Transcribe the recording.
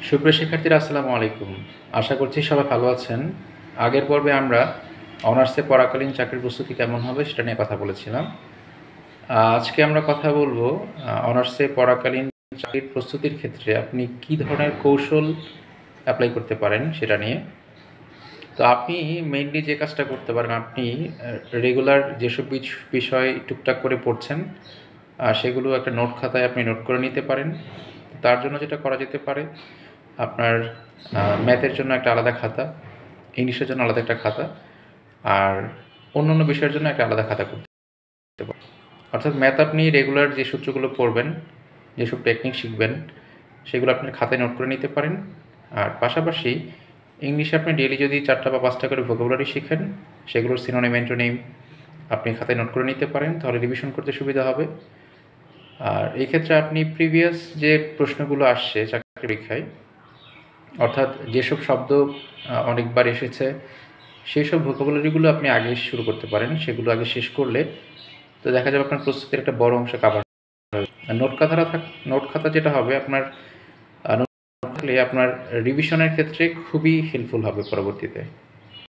সুপ্রিয় শিক্ষার্থীরা আসসালামু আলাইকুম। আশা করছি সবাই ভালো আছেন। আগের পর্বে আমরা অনার্সে পড়াকালীন চাকরির প্রস্তুতি কেমন হবে সেটা নিয়ে কথা বলেছিলাম। আজকে আমরা কথা বলবো অনার্সে পড়াকালীন চাকরির প্রস্তুতির ক্ষেত্রে আপনি কী ধরনের কৌশল অ্যাপ্লাই করতে পারেন সেটা নিয়ে। তো আপনি মেইনলি যে কাজটা করতে পারেন, আপনি রেগুলার যেসব বিষয় টুকটাক করে পড়ছেন সেগুলো একটা নোট খাতায় আপনি নোট করে নিতে পারেন। তার জন্য যেটা করা যেতে পারে, আপনার ম্যাথের জন্য একটা আলাদা খাতা, ইংলিশের জন্য আলাদা একটা খাতা, আর অন্য বিষয়ের জন্য একটা আলাদা খাতা করতে পারেন। অর্থাৎ ম্যাথ আপনি রেগুলার যে সূত্রগুলো পড়বেন, যেসব টেকনিক শিখবেন, সেগুলো আপনি খাতায় নোট করে নিতে পারেন। আর পাশাপাশি ইংলিশে আপনি ডেইলি যদি 4টা বা 5টা করে ভোকাবুলারি শিখেন, সেগুলোর সিনোনিম অ্যান্টোনিম আপনি খাতায় নোট করে নিতে পারেন, তাহলে রিভিশন করতে সুবিধা হবে। আর এই ক্ষেত্রে আপনি প্রিভিয়াস যে প্রশ্নগুলো আসছে চাকরি পরীক্ষায়, অর্থাৎ যেসব শব্দ অনেকবার এসেছে সেই সব ভোকাবুলারিগুলো আপনি আগে শুরু করতে পারেন। সেগুলো আগে শেষ করলে তো দেখা যাবে আপনার প্রস্তুতির একটা বড় অংশ কাভার হবে। নোট খাতা যেটা হবে, আপনার নোট থাকলে আপনার রিভিশনের ক্ষেত্রে খুবই হেল্পফুল হবে পরবর্তীতে।